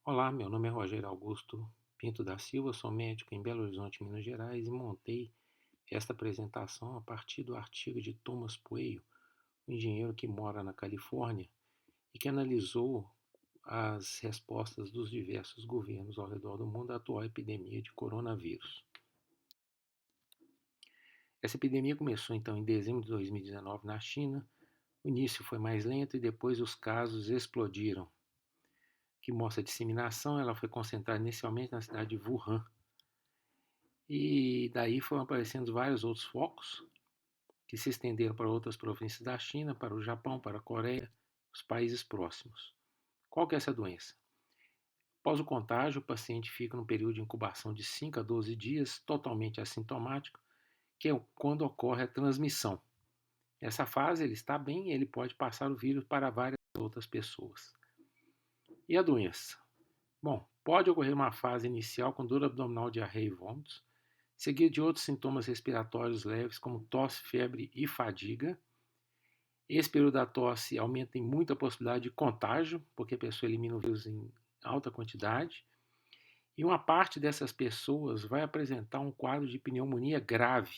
Olá, meu nome é Rogério Augusto Pinto da Silva, sou médico em Belo Horizonte, Minas Gerais, e montei esta apresentação a partir do artigo de Thomas Pueyo, um engenheiro que mora na Califórnia e que analisou as respostas dos diversos governos ao redor do mundo à atual epidemia de coronavírus. Essa epidemia começou então em dezembro de 2019 na China. O início foi mais lento e depois os casos explodiram. Que mostra a disseminação, ela foi concentrada inicialmente na cidade de Wuhan. E daí foram aparecendo vários outros focos que se estenderam para outras províncias da China, para o Japão, para a Coreia, os países próximos. Qual que é essa doença? Após o contágio, o paciente fica num período de incubação de 5 a 12 dias, totalmente assintomático, que é quando ocorre a transmissão. Nessa fase, ele está bem e ele pode passar o vírus para várias outras pessoas. E a doença? Bom, pode ocorrer uma fase inicial com dor abdominal, diarreia e vômitos, seguido de outros sintomas respiratórios leves, como tosse, febre e fadiga. Esse período da tosse aumenta em muito a possibilidade de contágio, porque a pessoa elimina o vírus em alta quantidade. E uma parte dessas pessoas vai apresentar um quadro de pneumonia grave,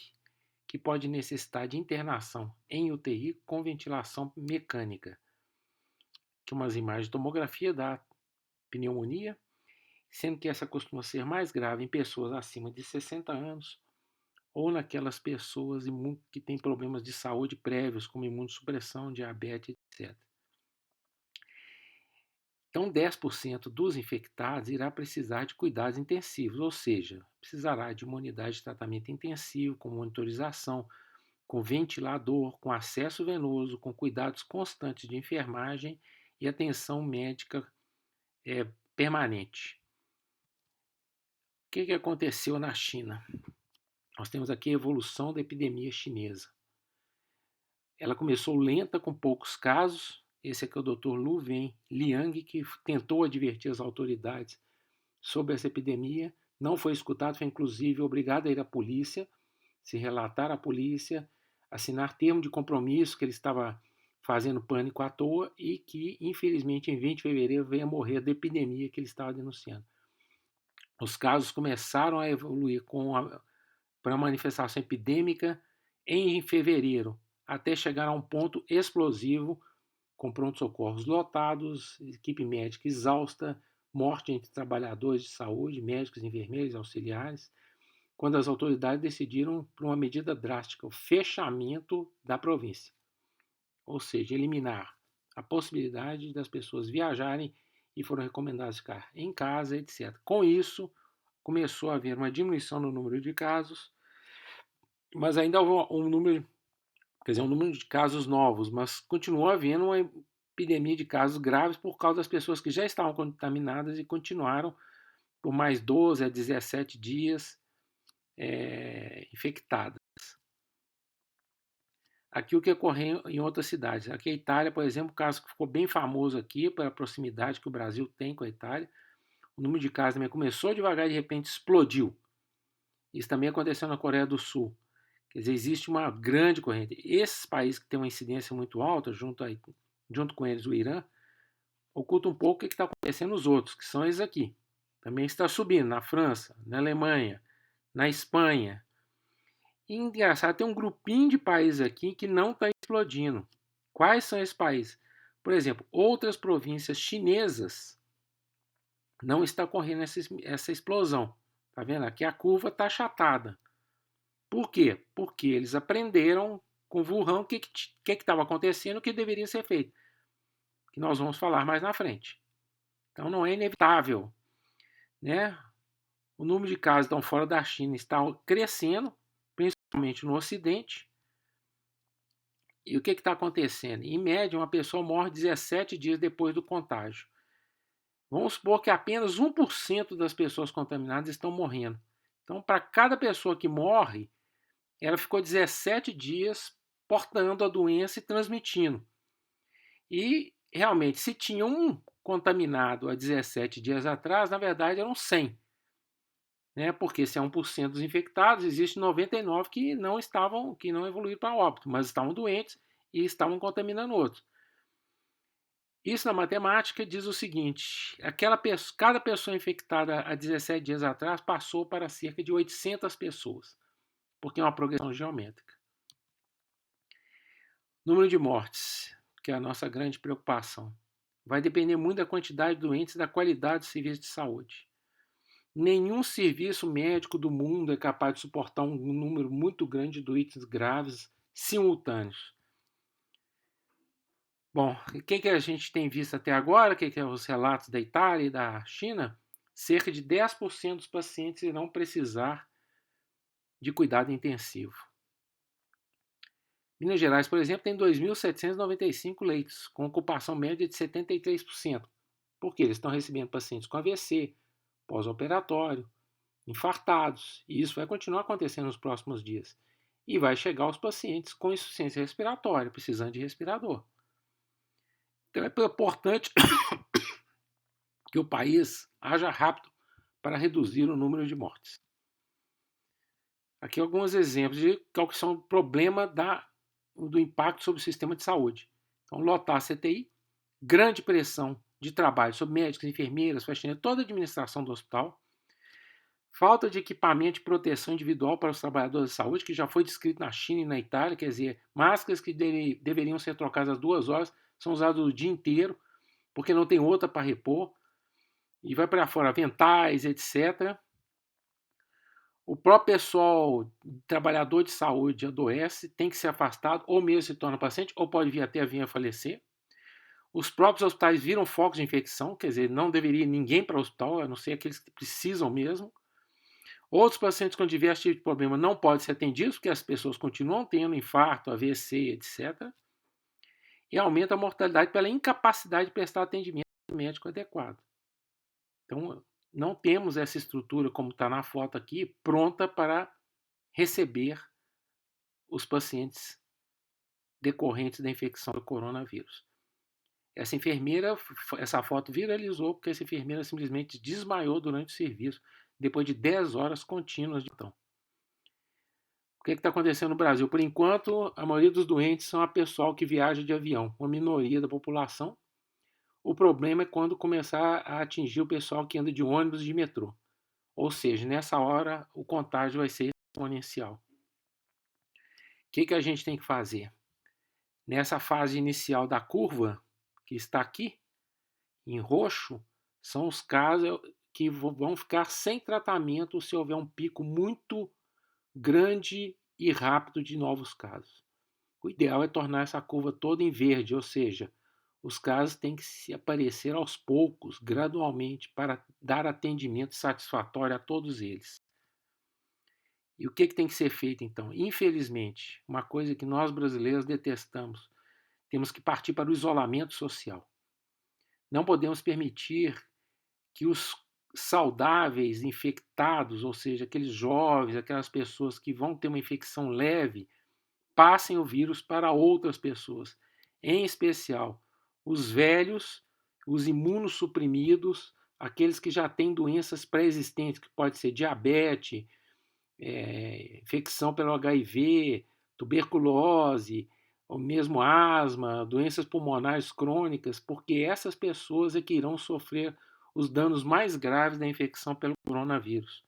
que pode necessitar de internação em UTI com ventilação mecânica, que umas imagens de tomografia da pneumonia, sendo que essa costuma ser mais grave em pessoas acima de 60 anos ou naquelas pessoas que têm problemas de saúde prévios, como imunossupressão, diabetes, etc. Então, 10% dos infectados irá precisar de cuidados intensivos, ou seja, precisará de uma unidade de tratamento intensivo, com monitorização, com ventilador, com acesso venoso, com cuidados constantes de enfermagem e atenção médica permanente. O que aconteceu na China? Nós temos aqui a evolução da epidemia chinesa. Ela começou lenta, com poucos casos. Esse aqui é o Dr. Lu Wenliang, que tentou advertir as autoridades sobre essa epidemia. Não foi escutado, foi inclusive obrigado a ir à polícia, se relatar à polícia, assinar termo de compromisso que ele estava fazendo pânico à toa e que, infelizmente, em 20 de fevereiro veio a morrer da epidemia que ele estava denunciando. Os casos começaram a evoluir para a manifestação epidêmica em fevereiro, até chegar a um ponto explosivo, com pronto-socorros lotados, equipe médica exausta, morte entre trabalhadores de saúde, médicos, enfermeiros, auxiliares, quando as autoridades decidiram por uma medida drástica, o fechamento da província, ou seja, eliminar a possibilidade das pessoas viajarem e foram recomendadas ficar em casa, etc. Com isso, começou a haver uma diminuição no número de casos, mas ainda houve um número, quer dizer, um número de casos novos, mas continuou havendo uma epidemia de casos graves por causa das pessoas que já estavam contaminadas e continuaram por mais 12 a 17 dias infectadas. Aqui o que ocorreu em outras cidades. Aqui a Itália, por exemplo, o caso que ficou bem famoso aqui, pela proximidade que o Brasil tem com a Itália. O número de casos também começou devagar e de repente explodiu. Isso também aconteceu na Coreia do Sul. Quer dizer, existe uma grande corrente. Esses países que têm uma incidência muito alta, junto com eles o Irã, oculta um pouco o que está acontecendo nos outros, que são esses aqui. Também está subindo na França, na Alemanha, na Espanha. E engraçado, tem um grupinho de países aqui que não está explodindo. Quais são esses países? Por exemplo, outras províncias chinesas não está ocorrendo essa explosão. Tá vendo? Aqui a curva está achatada. Por quê? Porque eles aprenderam com Wuhan o que estava acontecendo, o que deveria ser feito. Que nós vamos falar mais na frente. Então não é inevitável, né? O número de casos estão fora da China está crescendo, principalmente no Ocidente. E o que está acontecendo? Em média, uma pessoa morre 17 dias depois do contágio. Vamos supor que apenas 1% das pessoas contaminadas estão morrendo. Então, para cada pessoa que morre, ela ficou 17 dias portando a doença e transmitindo. E, realmente, se tinha um contaminado há 17 dias atrás, na verdade eram 100. Né? Porque se é 1% dos infectados, existe 99 que não evoluíram para óbito, mas estavam doentes e estavam contaminando outros. Isso na matemática diz o seguinte: cada pessoa infectada há 17 dias atrás passou para cerca de 800 pessoas, porque é uma progressão geométrica. Número de mortes, que é a nossa grande preocupação, vai depender muito da quantidade de doentes e da qualidade do serviço de saúde. Nenhum serviço médico do mundo é capaz de suportar um número muito grande de doentes graves simultâneos. Bom, o que a gente tem visto até agora, que é os relatos da Itália e da China? Cerca de 10% dos pacientes irão precisar de cuidado intensivo. Minas Gerais, por exemplo, tem 2.795 leitos, com ocupação média de 73%. Porque eles estão recebendo pacientes com AVC, pós-operatório, infartados, e isso vai continuar acontecendo nos próximos dias. E vai chegar aos pacientes com insuficiência respiratória, precisando de respirador. Então é importante que o país haja rápido para reduzir o número de mortes. Aqui alguns exemplos de qual que são o problema do impacto sobre o sistema de saúde. Então, lotar a CTI, grande pressão de trabalho sobre médicos, enfermeiras, faxineiros, toda a administração do hospital, falta de equipamento de proteção individual para os trabalhadores de saúde, que já foi descrito na China e na Itália, quer dizer, máscaras que deveriam ser trocadas às 2 horas são usadas o dia inteiro, porque não tem outra para repor, e vai para fora aventais, etc. O próprio pessoal, trabalhador de saúde, adoece, tem que ser afastado, ou mesmo se torna paciente, ou pode vir até vir a falecer. Os próprios hospitais viram focos de infecção, quer dizer, não deveria ir ninguém para o hospital, a não ser aqueles que precisam mesmo. Outros pacientes com diversos tipos de problema não podem ser atendidos, porque as pessoas continuam tendo infarto, AVC, etc. E aumenta a mortalidade pela incapacidade de prestar atendimento médico adequado. Então, não temos essa estrutura, como está na foto aqui, pronta para receber os pacientes decorrentes da infecção do coronavírus. Essa enfermeira, essa foto viralizou porque essa enfermeira simplesmente desmaiou durante o serviço, depois de 10 horas contínuas de então. O que está acontecendo no Brasil? Por enquanto, a maioria dos doentes são a pessoal que viaja de avião, uma minoria da população. O problema é quando começar a atingir o pessoal que anda de ônibus e de metrô. Ou seja, nessa hora o contágio vai ser exponencial. O que a gente tem que fazer? Nessa fase inicial da curva, que está aqui, em roxo, são os casos que vão ficar sem tratamento se houver um pico muito grande e rápido de novos casos. O ideal é tornar essa curva toda em verde, ou seja, os casos têm que se aparecer aos poucos, gradualmente, para dar atendimento satisfatório a todos eles. E o que tem que ser feito então? Infelizmente, uma coisa que nós brasileiros detestamos, temos que partir para o isolamento social. Não podemos permitir que os saudáveis infectados, ou seja, aqueles jovens, aquelas pessoas que vão ter uma infecção leve, passem o vírus para outras pessoas, em especial os velhos, os imunossuprimidos, aqueles que já têm doenças pré-existentes, que pode ser diabetes, infecção pelo HIV, tuberculose, ou mesmo asma, doenças pulmonares crônicas, porque essas pessoas é que irão sofrer os danos mais graves da infecção pelo coronavírus.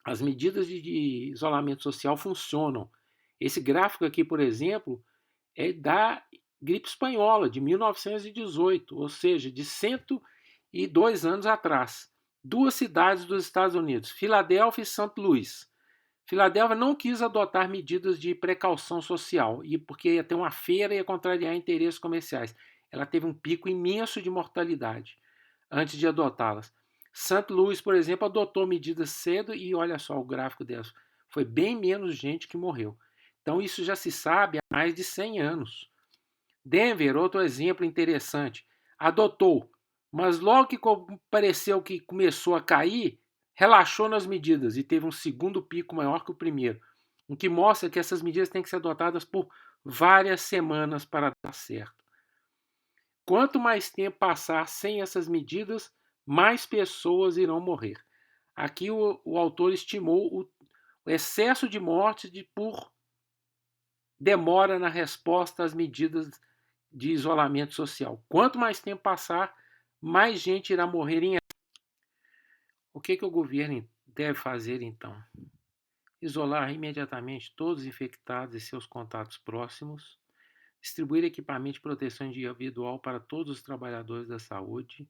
As medidas de isolamento social funcionam. Esse gráfico aqui, por exemplo, é da gripe espanhola de 1918, ou seja, de 102 anos atrás. 2 cidades dos Estados Unidos, Filadélfia e St. Louis. Filadélfia não quis adotar medidas de precaução social, porque ia ter uma feira e ia contrariar interesses comerciais. Ela teve um pico imenso de mortalidade antes de adotá-las. St. Louis, por exemplo, adotou medidas cedo e olha só o gráfico delas. Foi bem menos gente que morreu. Então isso já se sabe há mais de 100 anos. Denver, outro exemplo interessante, adotou, mas logo que pareceu que começou a cair, relaxou nas medidas e teve um segundo pico maior que o primeiro, o que mostra que essas medidas têm que ser adotadas por várias semanas para dar certo. Quanto mais tempo passar sem essas medidas, mais pessoas irão morrer. Aqui o autor estimou o excesso de mortes por demora na resposta às medidas de isolamento social. Quanto mais tempo passar, mais gente irá morrer em. O que o governo deve fazer então? Isolar imediatamente todos os infectados e seus contatos próximos, distribuir equipamento de proteção individual para todos os trabalhadores da saúde.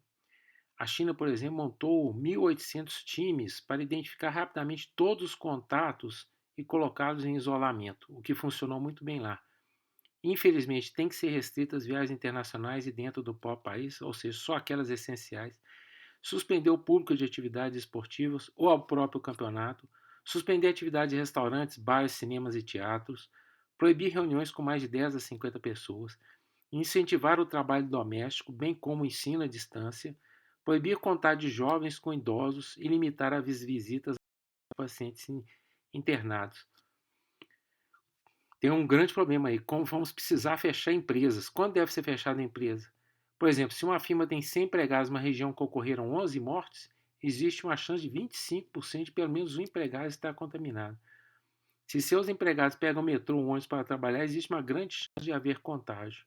A China, por exemplo, montou 1.800 times para identificar rapidamente todos os contatos e colocá-los em isolamento, o que funcionou muito bem lá. Infelizmente, tem que ser restritas viagens internacionais e dentro do próprio país, ou seja, só aquelas essenciais. Suspender o público de atividades esportivas ou ao próprio campeonato. Suspender atividades de restaurantes, bares, cinemas e teatros. Proibir reuniões com mais de 10 a 50 pessoas. Incentivar o trabalho doméstico, bem como o ensino à distância. Proibir contato de jovens com idosos e limitar as visitas a pacientes internados. Tem um grande problema aí, como vamos precisar fechar empresas. Quando deve ser fechada a empresa? Por exemplo, se uma firma tem 100 empregados em uma região que ocorreram 11 mortes, existe uma chance de 25% de pelo menos um empregado estar contaminado. Se seus empregados pegam metrô ou ônibus para trabalhar, existe uma grande chance de haver contágio.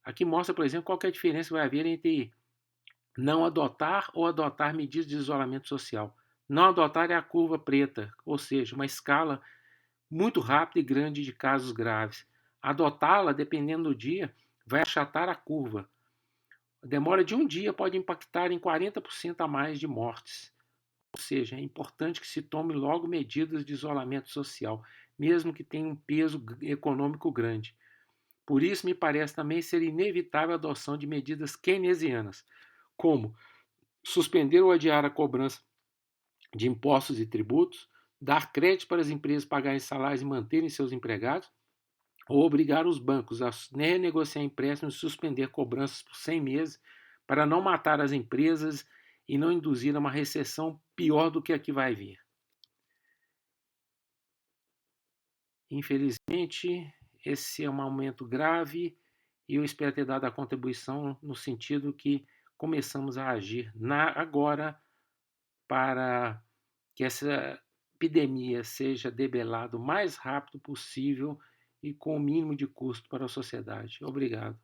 Aqui mostra, por exemplo, qual é a diferença que vai haver entre não adotar ou adotar medidas de isolamento social. Não adotar é a curva preta, ou seja, uma escala muito rápida e grande de casos graves. Adotá-la, dependendo do dia, vai achatar a curva. A demora de um dia pode impactar em 40% a mais de mortes. Ou seja, é importante que se tome logo medidas de isolamento social, mesmo que tenha um peso econômico grande. Por isso, me parece também ser inevitável a adoção de medidas keynesianas, como suspender ou adiar a cobrança de impostos e tributos, dar crédito para as empresas pagarem salários e manterem seus empregados, ou obrigar os bancos a renegociar empréstimos e suspender cobranças por 100 meses para não matar as empresas e não induzir a uma recessão pior do que a que vai vir. Infelizmente, esse é um momento grave e eu espero ter dado a contribuição no sentido que começamos a agir agora para que essa epidemia seja debelada o mais rápido possível e com o mínimo de custo para a sociedade. Obrigado.